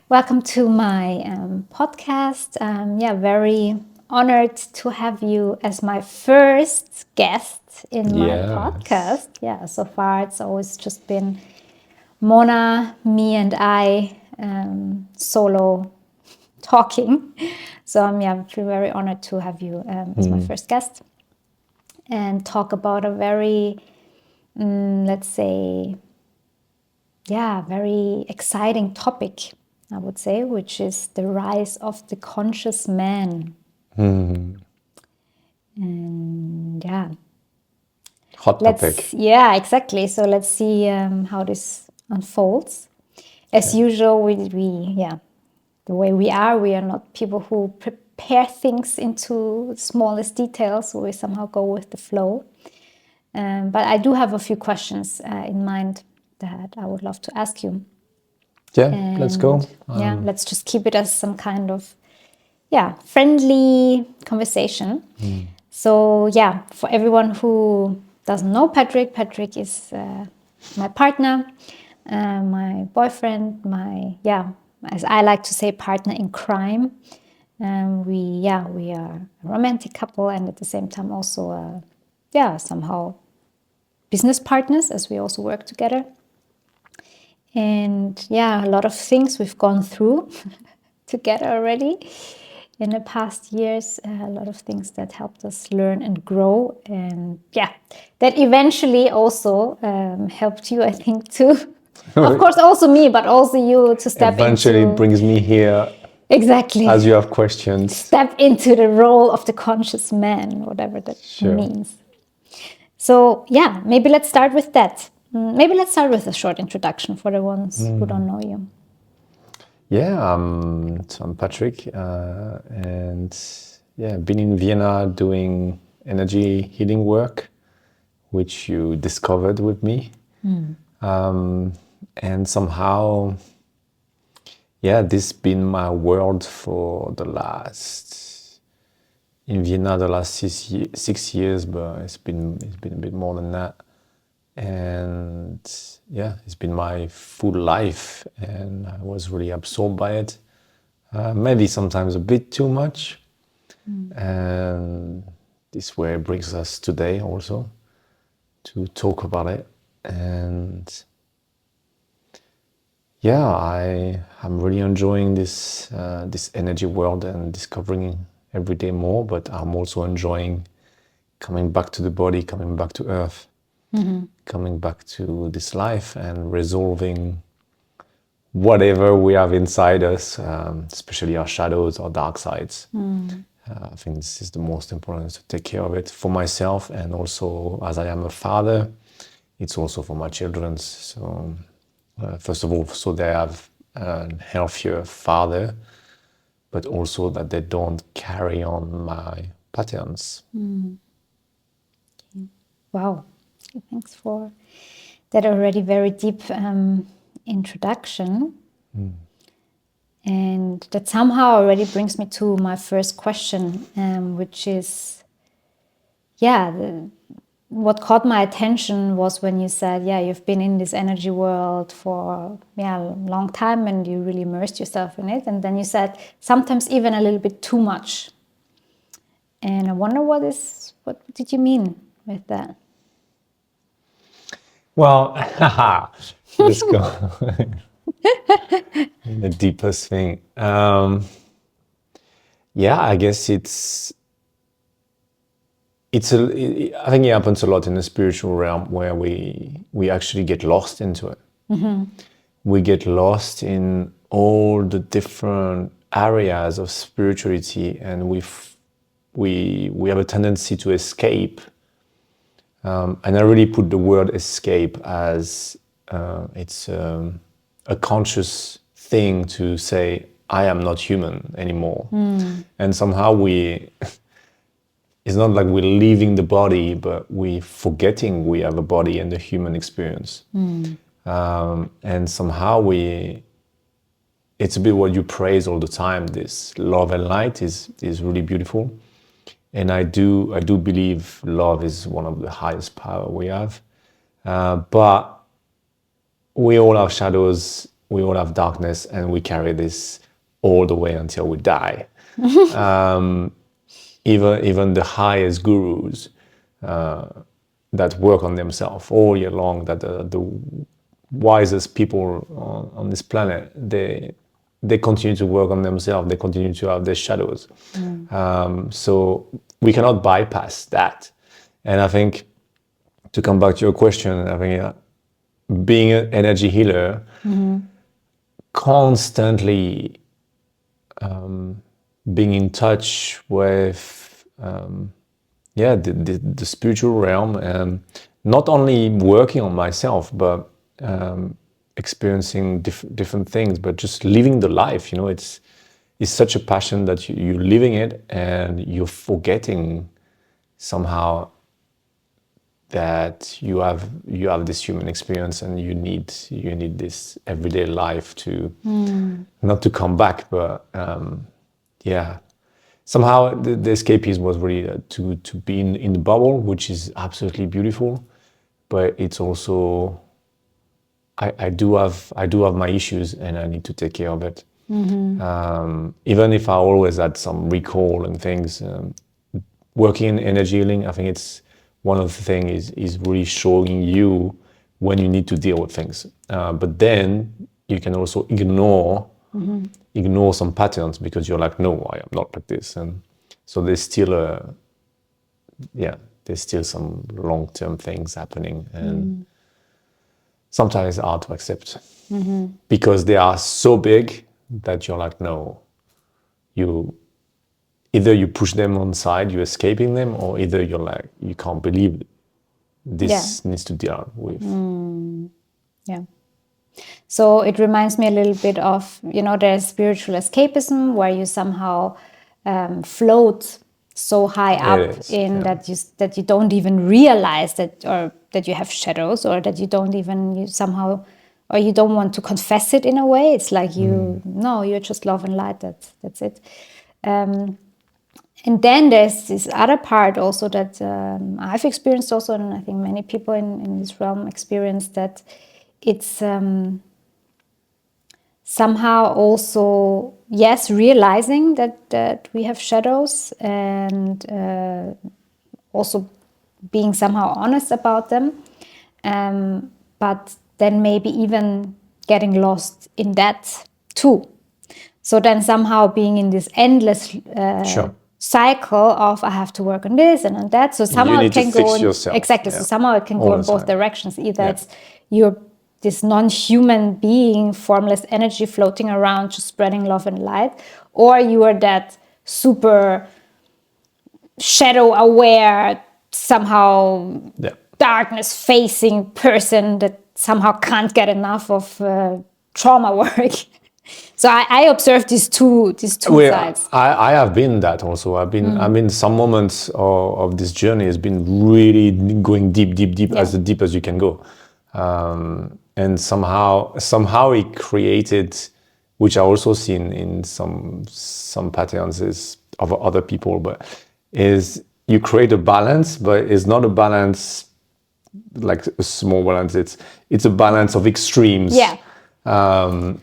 Welcome to my podcast. Very honored to have you as my first guest in my podcast. Yes. So far it's always just been Mona, me, and I solo talking. So I feel very honored to have you as my first guest and talk about a very, let's say, very exciting topic, I would say, which is the rise of the conscious man. And Hot topic. exactly. So let's see how this unfolds. As usual, the way we are not people who prepare things into smallest details. So we somehow go with the flow. But I do have a few questions in mind that I would love to ask you. Yeah, let's go. Let's just keep it as some kind of friendly conversation. So for everyone who doesn't know Patrick is my partner, my boyfriend, as I like to say, partner in crime. We are a romantic couple, and at the same time also somehow business partners, as we also work together. And a lot of things we've gone through together already in the past years, a lot of things that helped us learn and grow. And that eventually also helped you, I think, too. Of course, also me, but also you to step Eventually into... brings me here Exactly. as you have questions. Step into the role of the conscious man, whatever that Sure. means. So maybe let's start with that. Maybe let's start with a short introduction for the ones who don't know you. So I'm Patrick, and been in Vienna doing energy healing work, which you discovered with me. And somehow, this been my world for in Vienna the last 6 years, but it's been a bit more than that. And it's been my full life, and I was really absorbed by it. Maybe sometimes a bit too much. And this way brings us today also to talk about it. And I'm really enjoying this energy world and discovering every day more, but I'm also enjoying coming back to the body, coming back to earth. Coming back to this life and resolving whatever we have inside us, especially our shadows, our dark sides. I think this is the most important, to take care of it for myself, and also as I am a father, it's also for my children. So first of all, so they have a healthier father, but also that they don't carry on my patterns. Wow. Thanks for that already very deep introduction. And that somehow already brings me to my first question, which is, what caught my attention was when you said, you've been in this energy world for a long time and you really immersed yourself in it. And then you said, sometimes even a little bit too much. And I wonder what did you mean with that? Well, let's go the deepest thing. I guess I think it happens a lot in the spiritual realm, where we actually get lost into it. We get lost in all the different areas of spirituality, and we have a tendency to escape. And I really put the word escape as it's a conscious thing to say, I am not human anymore. And somehow it's not like we're leaving the body, but we're forgetting we have a body and the human experience. And somehow it's a bit what you praise all the time. This love and light is really beautiful. And I do believe love is one of the highest power we have. But we all have shadows we all have darkness, and we carry this all the way until we die. Even the highest gurus that work on themselves all year long, that the wisest people on this planet, they continue to work on themselves. They continue to have their shadows. So we cannot bypass that. And I think, to come back to your question, I think being an energy healer, constantly being in touch with the spiritual realm, and not only working on myself, but experiencing different things, but just living the life. It's such a passion that you're living it, and you're forgetting somehow that you have this human experience, and you need this everyday life to not to come back, but somehow the escapism was really to be in the bubble, which is absolutely beautiful, but it's also I do have my issues, and I need to take care of it. Even if I always had some recall and things, working in energy healing, I think it's one of the things is really showing you when you need to deal with things. But then you can also ignore some patterns, because you're like, no, I am not like this. And so there's still some long-term things happening, and sometimes it's hard to accept, because they are so big that you're like, no, either you push them on side, you're escaping them, or either you're like, you can't believe this needs to deal with. Yeah. So it reminds me a little bit of, there's spiritual escapism, where you somehow float so high up that you don't even realize that you have shadows, or that you don't want to confess it in a way. It's like you're just love and light. That's it. And then there's this other part also that I've experienced also, and I think many people in this realm experience, that it's somehow also, yes, realizing that we have shadows, and also being somehow honest about them, but then maybe even getting lost in that too. So then somehow being in this endless cycle of, I have to work on this and on that. So somehow it can go yourself. Exactly. So somehow it can go in both directions. Either it's you're this non-human being, formless energy floating around, just spreading love and light, or you are that super shadow aware, somehow darkness facing person that somehow can't get enough of trauma work. So I observed these two sides. I have been that also. I mean, some moments of this journey has been really going deep, as deep as you can go. And somehow it created, which I also seen in some patterns of other people, but is you create a balance, but it's not a balance like a small balance. It's a balance of extremes. Yeah. And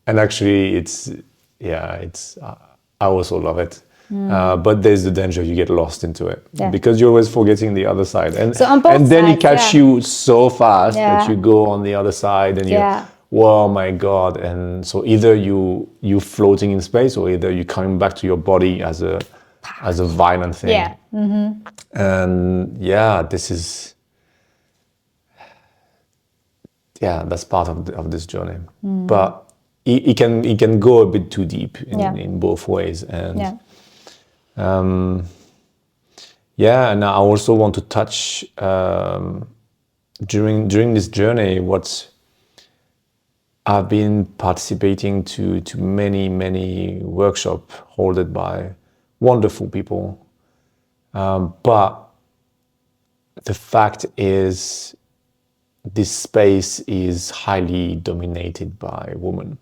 actually it's I also love it. But there's the danger you get lost into it because you're always forgetting the other side, and so on both and then sides, it catch you so fast that you go on the other side and you oh my god. And so either you floating in space, or either you coming back to your body as a violent thing. And this is that's part of this journey. But it can go a bit too deep in both ways. And and I also want to touch during this journey what I've been participating to many workshops held by wonderful people, but the fact is this space is highly dominated by women.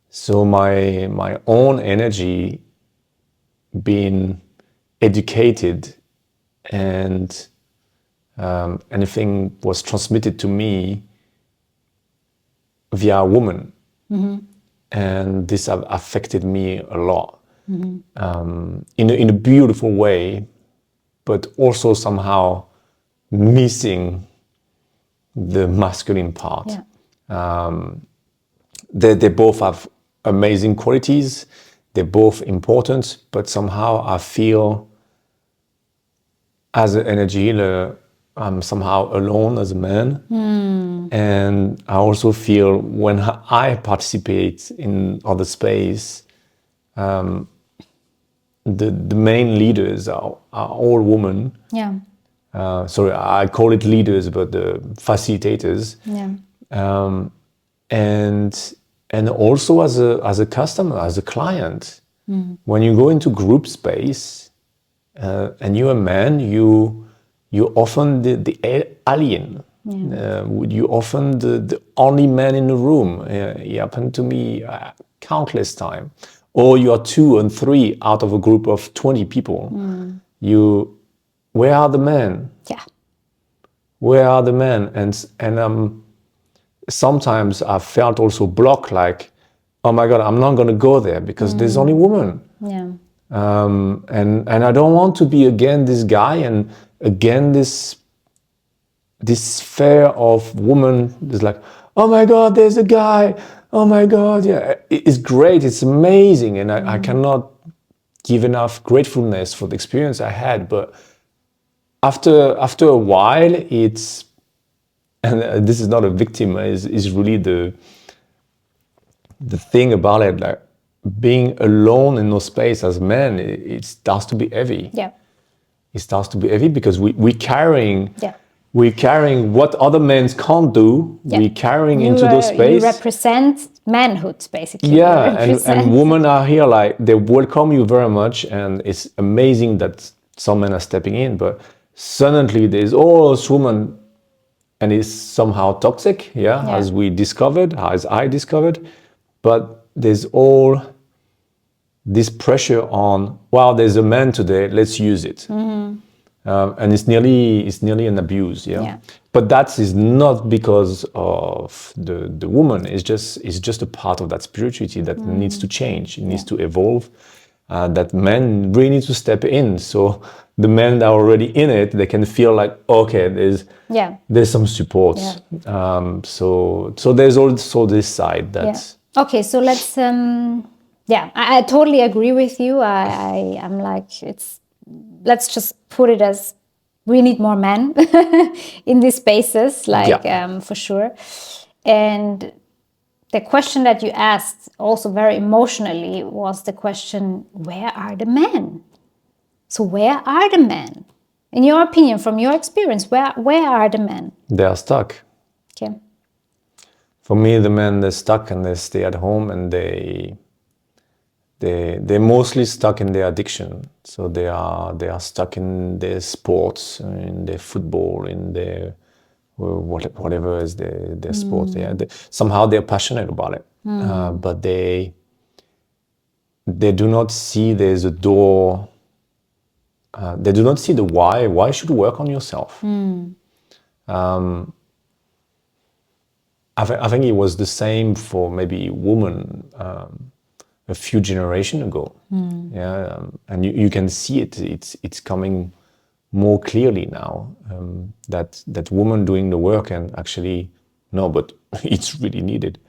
So my own energy being educated and anything was transmitted to me via a woman. And this have affected me a lot in a beautiful way, but also somehow missing the masculine part. They both have amazing qualities. They're both important, but somehow I feel as an energy healer, I'm somehow alone as a man. And I also feel when I participate in other space, the main leaders are all women. Yeah. Sorry, I call it leaders, but the facilitators. Yeah. And also as a customer, as a client, when you go into group space and you're a man, you're often the alien. You're often the only man in the room. It happened to me countless times. Or you are 2 and 3 out of a group of 20 people. Where are the men? Yeah. Where are the men? And sometimes I felt also blocked, like, oh my God, I'm not going to go there because there's only women. Yeah. And I don't want to be again this guy and again this sphere of woman is like, oh my God, there's a guy. Oh my God, yeah, it's great, it's amazing, and I cannot give enough gratefulness for the experience I had. But after a while, it's, and this is not a victim, is really the thing about it, like being alone in no space as men, it starts to be heavy. Yeah. It starts to be heavy because we're carrying. Yeah. We're carrying what other men can't do. Yeah. We're carrying into those space. You represent manhood, basically. Yeah, and women are here, like, they welcome you very much, and it's amazing that some men are stepping in, but suddenly there's all those women, and it's somehow toxic, as we discovered, as I discovered, but there's all this pressure on, wow, there's a man today, let's use it. And it's nearly an abuse, But that is not because of the woman. It's just a part of that spirituality that needs to change. It needs to evolve. That men really need to step in. So the men that are already in it, they can feel like, okay, there's some support. So there's also this side that. Okay, so let's. I totally agree with you. I'm like, let's just put it as we need more men in these spaces, for sure. And the question that you asked, also very emotionally, was the question, where are the men? So where are the men? In your opinion, from your experience, where are the men? They are stuck. Okay. For me, the men, they're stuck and they stay at home, and they're mostly stuck in their addiction. So they are stuck in their sports, in their football, in their whatever is their sport. Somehow they're passionate about it, but they do not see there's a door. They do not see the why. Why should you work on yourself? I think it was the same for maybe women. A few generations ago, and you can see it. It's coming more clearly now, that women doing the work, and actually no, but it's really needed.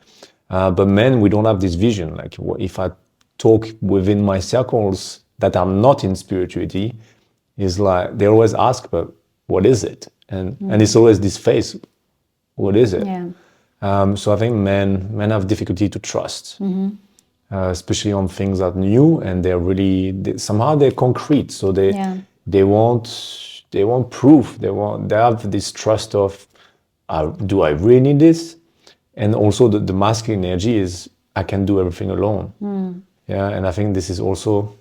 But men, we don't have this vision. Like, if I talk within my circles that I'm not in spirituality, is like they always ask, but what is it? And it's always this face. What is it? So I think men have difficulty to trust. Especially on things that are new, and somehow they're concrete. So they want proof. They have this trust of, do I really need this? And also the masculine energy is, I can do everything alone. And I think this is also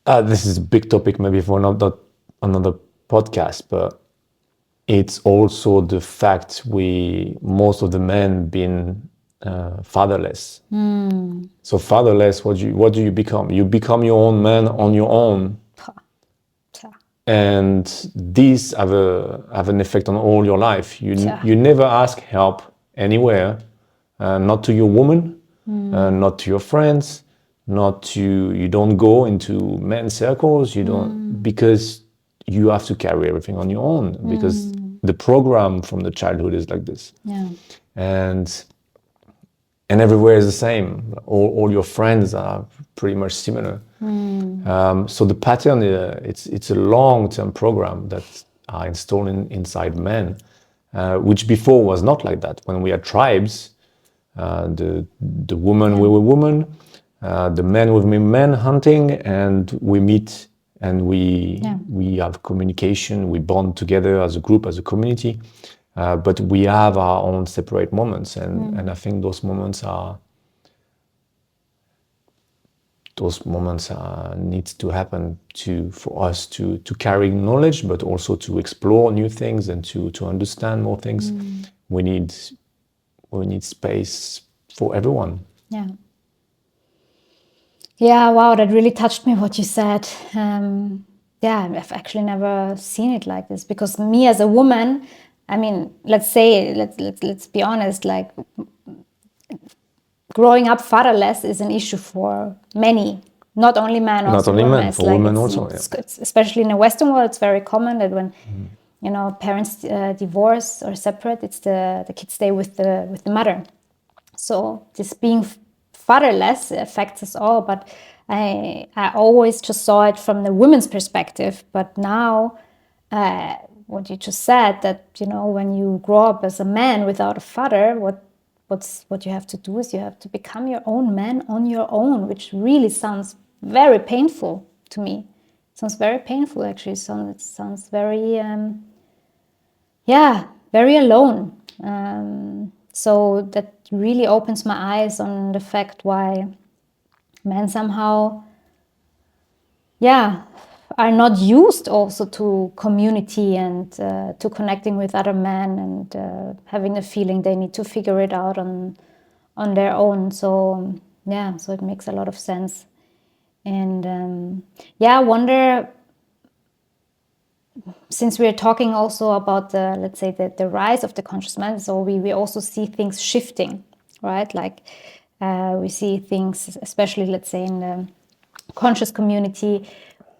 this is a big topic maybe for another podcast, but it's also the fact most of the men been fatherless. So fatherless, what do you become? You become your own man on your own. and these have an effect on all your life. You never ask help anywhere, not to your woman, not to your friends, you don't go into men's circles, you don't, because you have to carry everything on your own, because the program from the childhood is like this. Yeah. And everywhere is the same. All your friends are pretty much similar. So the pattern, it's a long-term program that are installed inside men, which before was not like that. When we had tribes, the woman we were women, the men with men hunting, and we meet and we have communication, we bond together as a group, as a community. But we have our own separate moments, and I think those moments needs to happen for us to carry knowledge, but also to explore new things and to understand more things. We need space for everyone. Yeah. Yeah, wow, that really touched me what you said. Yeah, I've actually never seen it like this, because me as a woman, I mean, let's be honest, like growing up fatherless is an issue for many, not only men, also not only women. men, for women also. It's, especially in the Western world, it's very common that when parents divorce or separate, it's the kids stay with the mother. So this being fatherless affects us all, but I always just saw it from the women's perspective. But now, what you just said, that when you grow up as a man without a father, what you have to do is you have to become your own man on your own, which really sounds very painful to me. It sounds very painful, actually. It sounds very, very alone. So that really opens my eyes on the fact why men somehow, are not used also to community and to connecting with other men and having the feeling they need to figure it out on their own. So so it makes a lot of sense. And I wonder, since we're talking also about the rise of the conscious man, so we also see things shifting, right? Like we see things, especially let's say in the conscious community,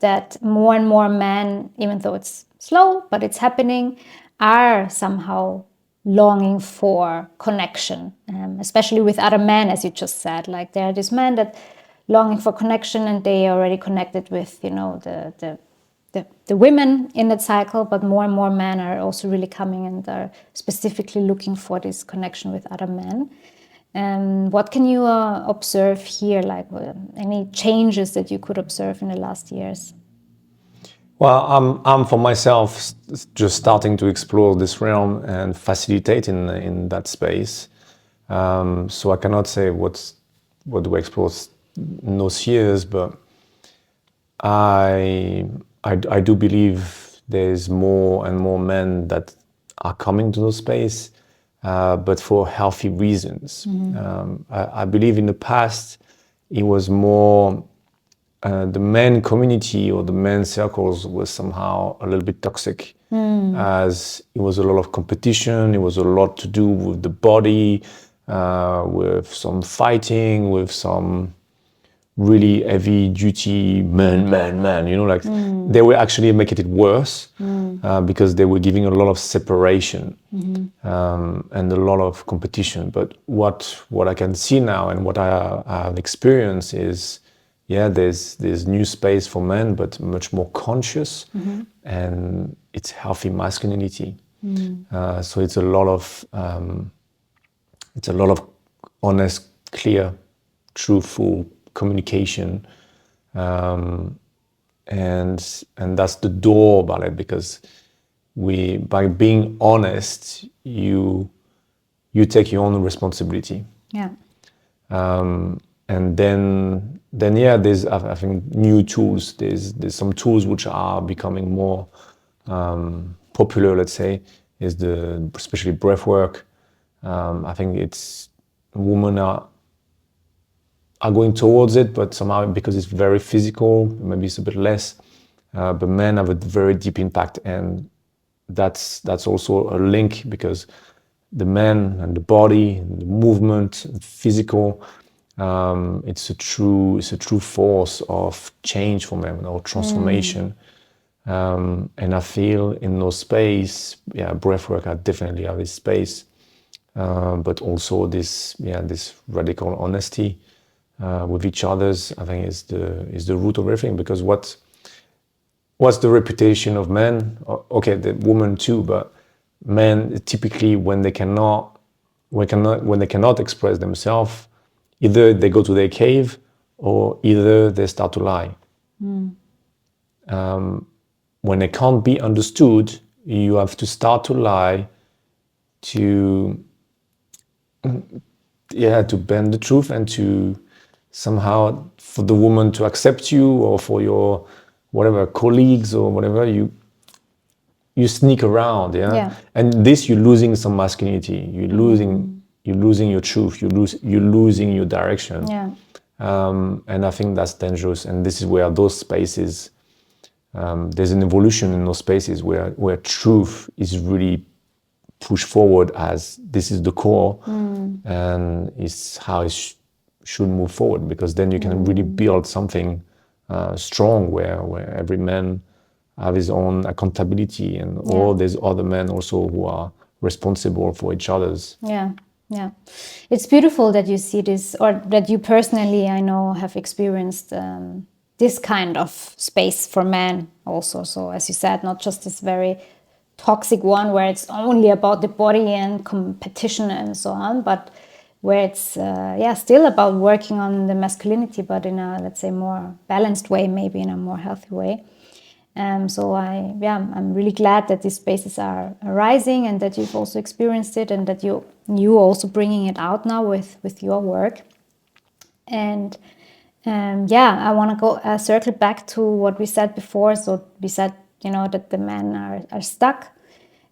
that more and more men, even though it's slow, but it's happening, are somehow longing for connection, especially with other men, as you just said. Like there are these men that longing for connection, and they are already connected with, the women in that cycle, but more and more men are also really coming and are specifically looking for this connection with other men. What can you observe here, like any changes that you could observe in the last years? Well, I'm for myself just starting to explore this realm and facilitate in that space. So I cannot say what do I explore in those years, but I do believe there's more and more men that are coming to those space, but for healthy reasons. I believe in the past it was more the men community or the men circles was somehow a little bit toxic, as it was a lot of competition. It was a lot to do with the body, with some fighting, with some really heavy duty man, they were actually making it worse because they were giving a lot of separation and a lot of competition. But what I can see now and what I have experienced is, there's new space for men, but much more conscious, and it's healthy masculinity. So it's a lot of honest, clear, truthful communication, and that's the door about it, because by being honest, you take your own responsibility. And then there's, I think, new tools. There's some tools which are becoming more popular, let's say, is especially breath work. I think it's women are going towards it, but somehow because it's very physical, maybe it's a bit less. but men have a very deep impact, and that's also a link, because the men and the body, and the movement, and physical, it's a true force of change for men, or transformation. And I feel in no space, breathwork, I definitely have this space, but also this radical honesty with each other's, I think, is the root of everything. Because what's the reputation of men? Okay, the women too, but men typically, when they cannot express themselves, either they go to their cave, or either they start to lie. When they can't be understood, you have to start to lie to bend the truth, and to somehow, for the woman to accept you, or for your whatever colleagues or whatever, you sneak around, and this, you're losing some masculinity, you're losing your truth, you're losing your direction, and I think that's dangerous. And this is where those spaces, there's an evolution in those spaces where truth is really pushed forward as this is the core, and it's how it should move forward, because then you can really build something strong, where every man have his own accountability, and all there's other men also who are responsible for each other's. It's beautiful that you see this, or that you personally, I know, have experienced this kind of space for men also. So as you said, not just this very toxic one where it's only about the body and competition and so on, but where it's still about working on the masculinity, but in a, let's say, more balanced way, maybe in a more healthy way. So I'm really glad that these spaces are arising, and that you've also experienced it, and that you also bringing it out now with your work. And I want to go circle back to what we said before. So we said, that the men are stuck,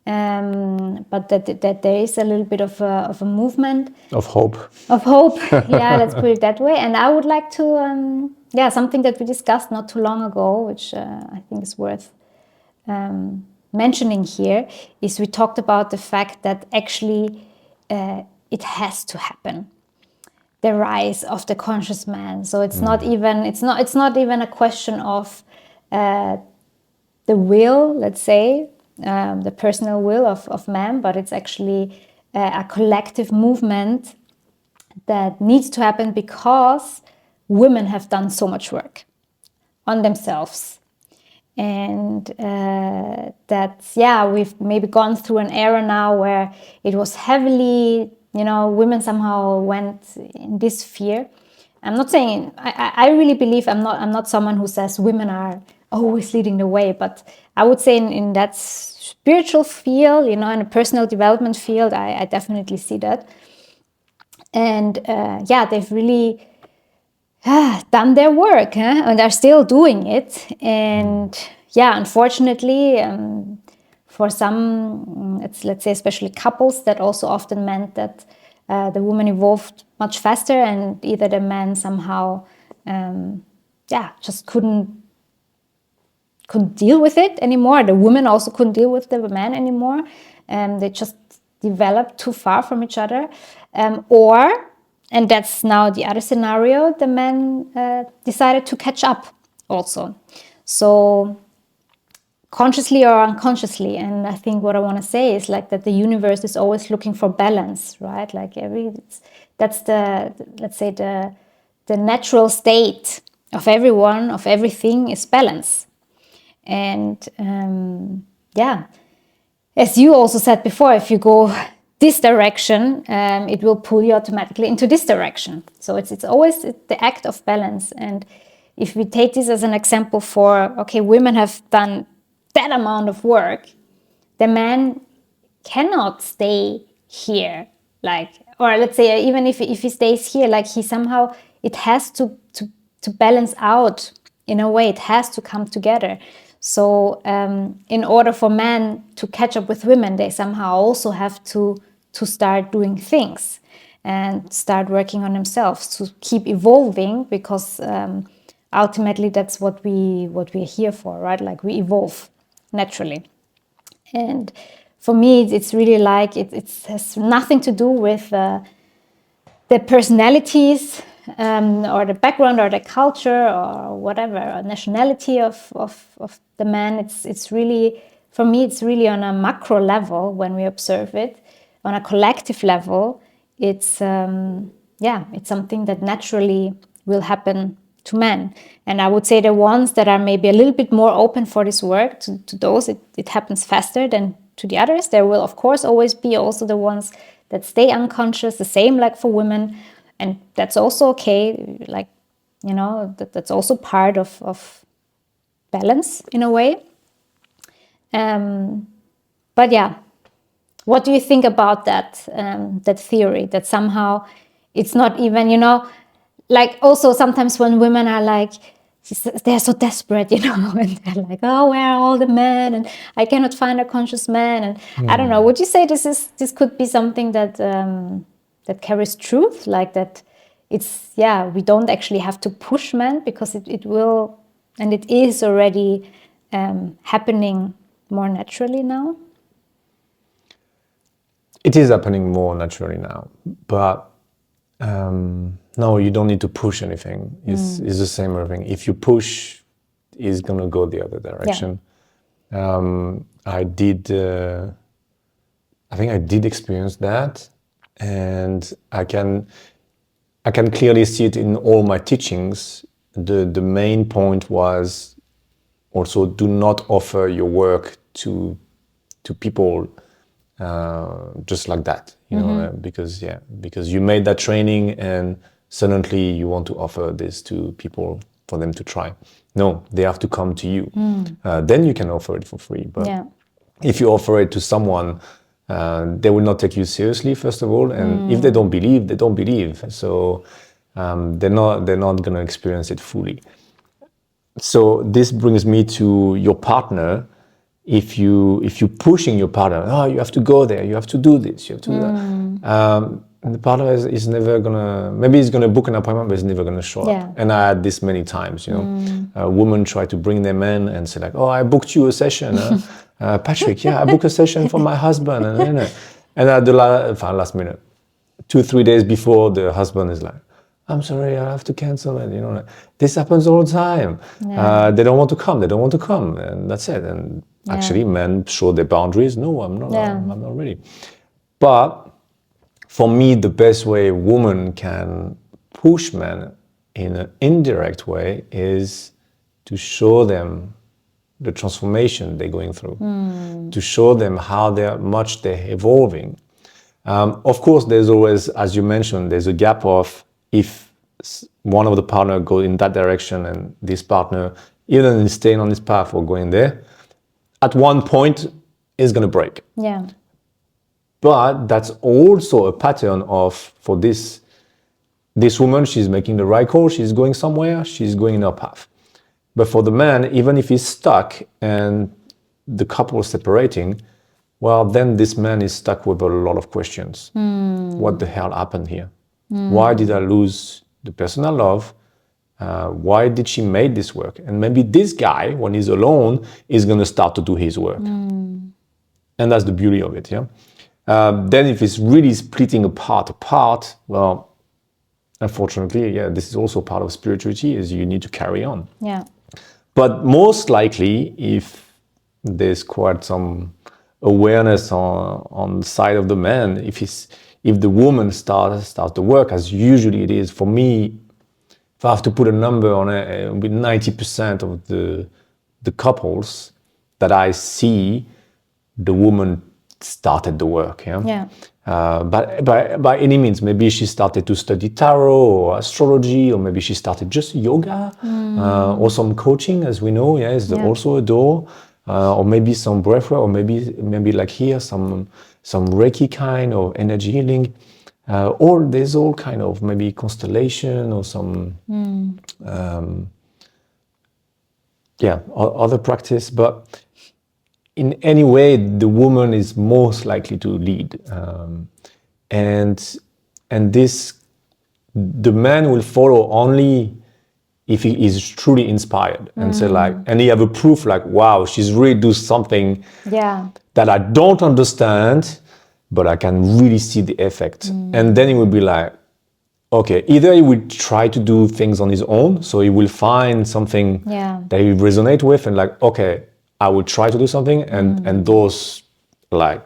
but that there is a little bit of a movement of hope. Let's put it that way. And I would like to something that we discussed not too long ago, which I think is worth mentioning here, is we talked about the fact that actually it has to happen, the rise of the conscious man. So it's not even a question of the will, let's say, the personal will of man, but it's actually a collective movement that needs to happen, because women have done so much work on themselves. And we've maybe gone through an era now where it was heavily, women somehow went in this fear. I'm not saying, I really believe, I'm not someone who says women are always leading the way, but I would say in that spiritual field, in a personal development field, I definitely see that. And they've really done their work, and are still doing it. And unfortunately, for some, let's say especially couples, that also often meant that the woman evolved much faster, and either the man somehow just couldn't deal with it anymore. The woman also couldn't deal with the man anymore. They just developed too far from each other. And that's now the other scenario, the man decided to catch up also. So consciously or unconsciously. And I think what I want to say is like that the universe is always looking for balance, right? Like that's the, let's say, the natural state of everyone, of everything, is balance. And as you also said before, if you go this direction, it will pull you automatically into this direction. So it's always the act of balance. And if we take this as an example for, okay, women have done that amount of work, the man cannot stay here, or let's say even if he stays here, he somehow, it has to balance out in a way, it has to come together. So in order for men to catch up with women, they somehow also have to start doing things and start working on themselves to keep evolving, because ultimately that's what we're here for, right? Like we evolve naturally. And for me, it's really like it has nothing to do with the personalities or the background or the culture or whatever, or nationality of the man. It's really, for me, it's really on a macro level when we observe it. On a collective level, it's it's something that naturally will happen to men. And I would say the ones that are maybe a little bit more open for this work, to those it happens faster than to the others. There will of course always be also the ones that stay unconscious, the same like for women, and that's also okay. Like, you know, that's also part of balance in a way. But yeah, what do you think about that that theory that somehow it's not even, you know, like also sometimes when women are like, they're so desperate, you know, and they're like, oh, where are all the men? And I cannot find a conscious man. And I don't know. Would you say this could be something that that carries truth, like that? It's we don't actually have to push men because it will, and it is already happening more naturally now. It is happening more naturally now, but no, you don't need to push anything. It's the same everything. If you push, it's gonna go the other direction. I think I did experience that, and I can clearly see it in all my teachings. The main point was also do not offer your work to people just like that, you know, because you made that training and suddenly you want to offer this to people for them to try. No, they have to come to you. Then you can offer it for free. But if you offer it to someone, they will not take you seriously, first of all. And if they don't believe, they don't believe. So they're not going to experience it fully. So this brings me to your partner. If you pushing your partner, oh, you have to go there, you have to do this, you have to do that. And the partner is never gonna. Maybe he's gonna book an appointment, but he's never gonna show up. And I had this many times. You know, women try to bring them in and say like, "Oh, I booked you a session, Patrick. Yeah, I booked a session for my husband." And at the last minute, 2-3 days before, the husband is like, I'm sorry, I have to cancel it. You know, this happens all the time. They don't want to come. They don't want to come, and that's it. And actually, men show their boundaries. No, I'm not. I'm not ready. But for me, the best way a woman can push men in an indirect way is to show them the transformation they're going through, to show them how much they're evolving. Of course, there's always, as you mentioned, there's a gap of if one of the partner goes in that direction and this partner, even is staying on this path or going there, at one point is going to break. Yeah. But that's also a pattern of, for this woman, she's making the right call, she's going somewhere, she's going in her path. But for the man, even if he's stuck and the couple is separating, well, then this man is stuck with a lot of questions. What the hell happened here? Why did I lose the person I love? Why did she make this work? And maybe this guy, when he's alone, is going to start to do his work. And that's the beauty of it, yeah? Then if it's really splitting apart, well, unfortunately, this is also part of spirituality, is you need to carry on. Yeah. But most likely, if there's quite some awareness on the side of the man, if the woman starts the work, as usually it is, for me, if I have to put a number on it, with 90% of the couples that I see, the woman started the work. But by any means, maybe she started to study tarot or astrology, or maybe she started just yoga or some coaching, as we know, is also a door, or maybe some breathwork, or maybe like here some Reiki kind of energy healing, or there's all kind of maybe constellation or some other practice, but in any way, the woman is most likely to lead, and this, the man will follow only if he is truly inspired and say like, and he have a proof like, wow, she's really do something that I don't understand, but I can really see the effect. And then he will be like, okay, either he will try to do things on his own, so he will find something that he resonate with, and like, okay, I will try to do something, and those, like,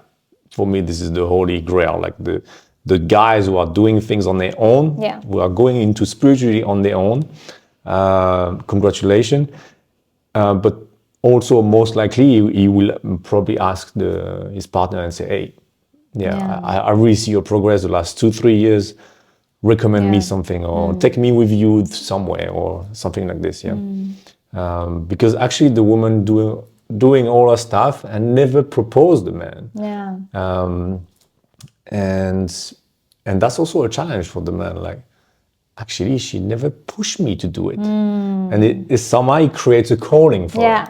for me, this is the holy grail, like the guys who are doing things on their own, who are going into spirituality on their own. Congratulations. But also most likely he will probably ask his partner and say, hey, I really see your progress the last 2-3 years. Recommend me something, or take me with you somewhere, or something like this. Because actually the woman doing all her stuff and never proposed the man. And that's also a challenge for the man. Like, actually, she never pushed me to do it, and it somehow it creates a calling for it.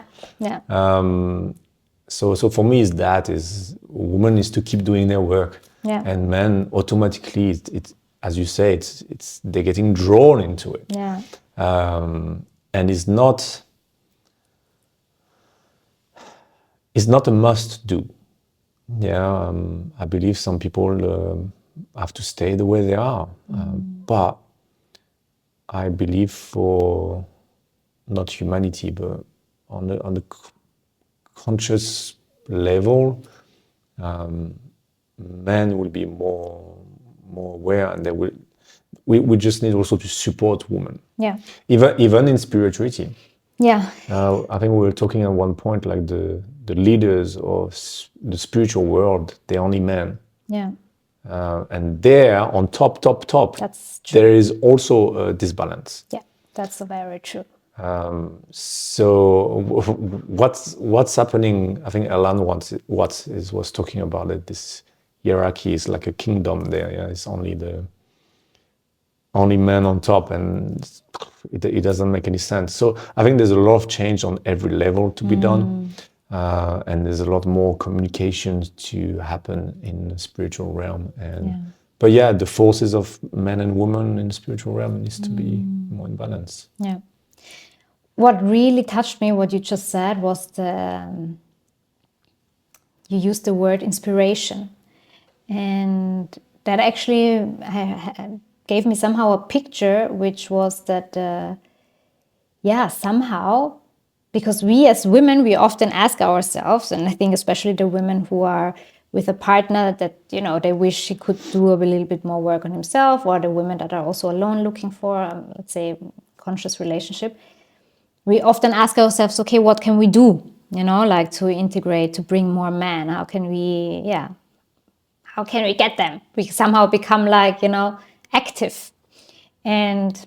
So for me, women is to keep doing their work, and men automatically, it's as you say, it's they're getting drawn into it. And it's not a must do. I believe some people have to stay the way they are, but I believe for not humanity, but on the conscious level, men will be more aware, and we just need also to support women. Even in spirituality. I think we were talking at one point, like the leaders of the spiritual world, they're only men. And there, on top, that's true. there is also a disbalance. That's very true. So what's happening? I think Alan was talking about it. This hierarchy is like a kingdom there. It's only men on top, and it doesn't make any sense. So I think there's a lot of change on every level to be done. And there's a lot more communication to happen in the spiritual realm. But the forces of men and women in the spiritual realm needs to be more in balance. What really touched me, what you just said, was you used the word inspiration. And that actually gave me somehow a picture, which was that, somehow, because we as women, we often ask ourselves, and I think especially the women who are with a partner that, they wish he could do a little bit more work on himself, or the women that are also alone looking for, let's say, conscious relationship. We often ask ourselves, okay, what can we do? Like to integrate, to bring more men. How can we get them? We somehow become like, active. And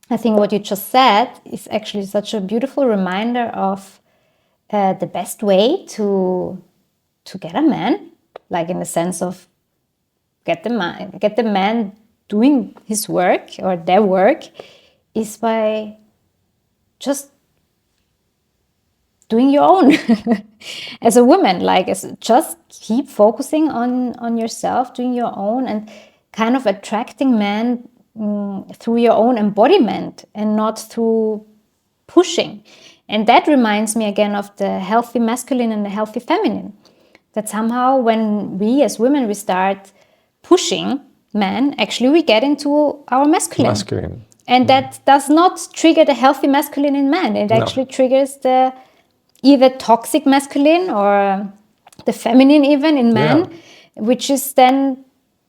I think what you just said is actually such a beautiful reminder of the best way to get a man, like in the sense of get the man doing his work or their work, is by just doing your own as a woman, just keep focusing on yourself, doing your own, and kind of attracting men through your own embodiment and not through pushing. And that reminds me again of the healthy masculine and the healthy feminine, that somehow when we as women, we start pushing men, actually we get into our masculine. And that does not trigger the healthy masculine in men. It actually triggers the either toxic masculine or the feminine even in men, which is then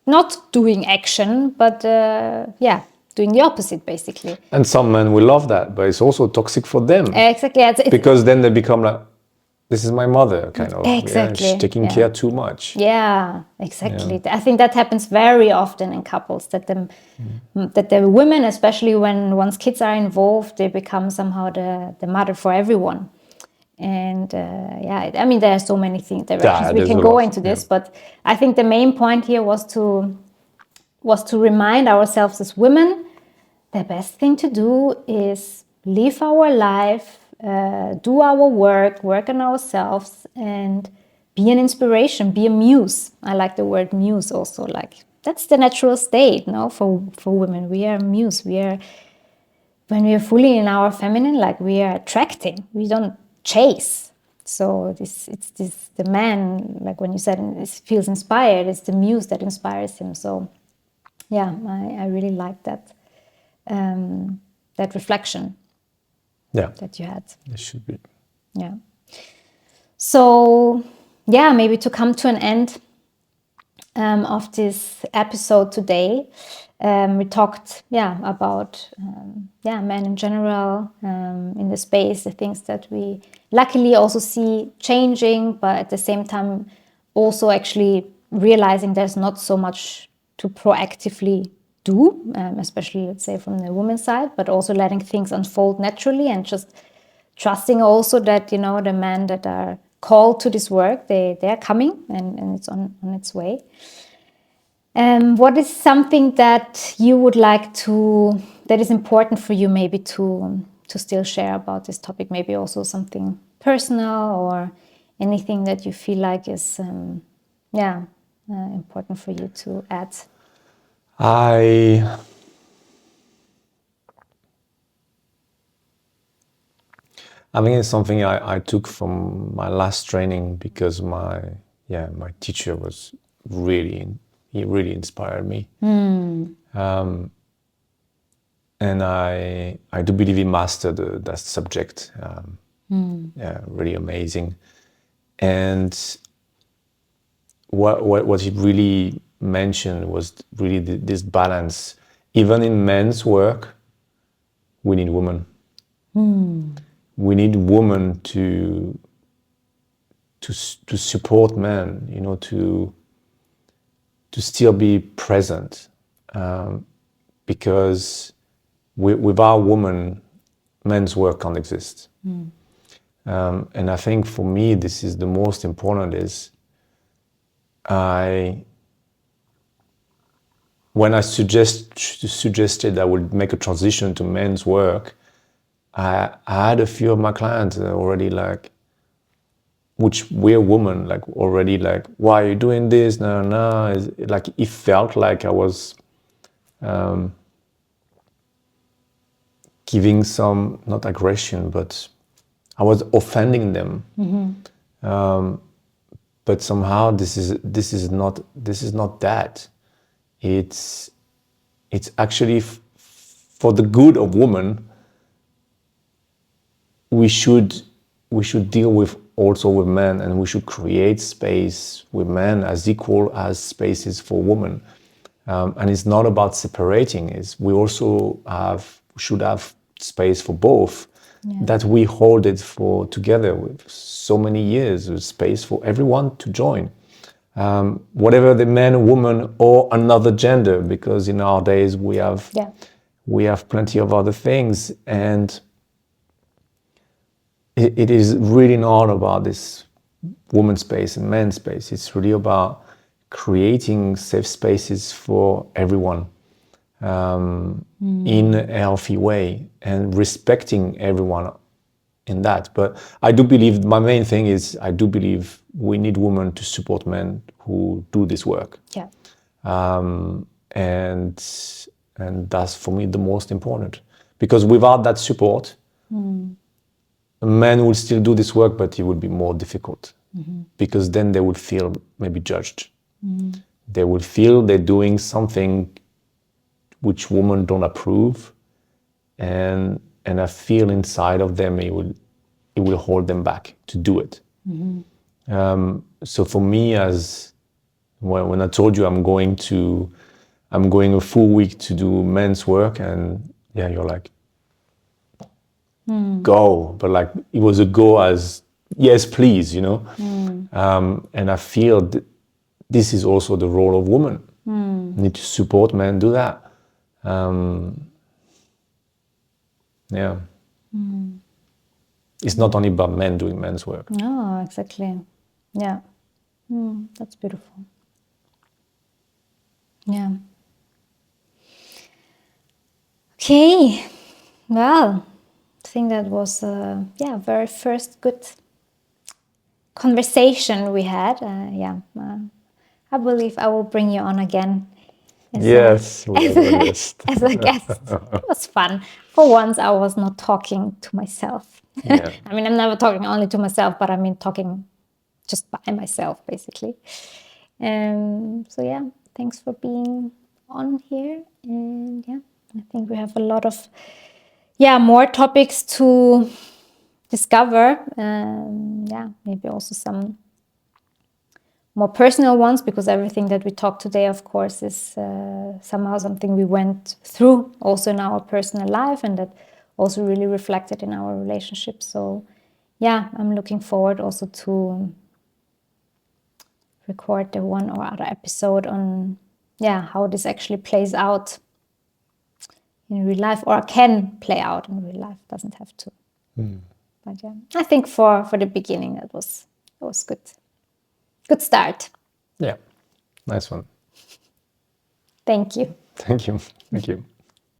not doing action, but doing the opposite basically. And some men will love that, but it's also toxic for them. Exactly. Because then they become like, this is my mother, kind of. Exactly. She's taking care too much. Yeah, exactly. I think that happens very often in couples, that the women, especially when once kids are involved, they become somehow the mother for everyone. And there are so many directions we can go into this, but I think the main point here was to remind ourselves as women, the best thing to do is live our life, do our work on ourselves, and be an inspiration, be a muse. I like the word muse also, like that's the natural state, for women. We are a muse. When when we are fully in our feminine, like we are attracting, we don't chase. So the man, like when you said, feels inspired, it's the muse that inspires him. So yeah, I really like that that reflection that you had. It should be. Yeah. So yeah, maybe to come to an end of this episode today, we talked about men in general in the space, the things that we luckily also see changing, but at the same time also actually realizing there's not so much to proactively do, especially let's say from the woman's side, but also letting things unfold naturally and just trusting also that the men that are called to this work, they're coming and it's on its way. What is something that you would like that is important for you maybe to still share about this topic? Maybe also something personal or anything that you feel like is important for you to add? I think it's something I took from my last training, because my teacher was he really inspired me. And I do believe he mastered that subject. Really amazing. And what he really mentioned was really this balance. Even in men's work, we need women. We need women to support men, to still be present, because without women, men's work can't exist. And I think for me, this is the most important. Is when I suggested I would make a transition to men's work, I had a few of my clients already which were women, already why are you doing this? No. It felt like I was giving some, not aggression, but I was offending them. But somehow this is not that. It's actually for the good of women. We should deal with also with men, and we should create space with men as equal as spaces for women. And it's not about separating. We also should have space for both. That we hold it for together with so many years, with space for everyone to join. Whatever the man, woman, or another gender, because in our days we have plenty of other things, and it is really not about this woman's space and men's space. It's really about creating safe spaces for everyone in a healthy way, and respecting everyone in that. But I do believe, my main thing is, I do believe we need women to support men who do this work. And that's for me the most important, because without that support, a man will still do this work, but it would be more difficult, because then they would feel maybe judged. They would feel they're doing something which women don't approve, and I feel inside of them it will hold them back to do it. So for me, as when I told you I'm going a full week to do men's work, and you're like, go, but it was a go as yes please, and I feel this is also the role of women. Need to support men do that. It's not only about men doing men's work. No, exactly. That's beautiful. Okay, well, I think that was a very first good conversation we had. I believe I will bring you on again Yes, we have a list. as a guest. It was fun. For once, I was not talking to myself. Yeah. I mean, I'm never talking only to myself, but I mean talking just by myself, basically. So yeah, thanks for being on here. And yeah, I think we have a lot of more topics to discover. Yeah, maybe also some more personal ones, because everything that we talked today, of course, is somehow something we went through also in our personal life, and that also really reflected in our relationship. So yeah, I'm looking forward also to record the one or other episode on how this actually plays out in real life, or can play out in real life. Doesn't have to. But yeah, I think for the beginning it was good. Good start. Yeah. Nice one. Thank you. Thank you. Thank you.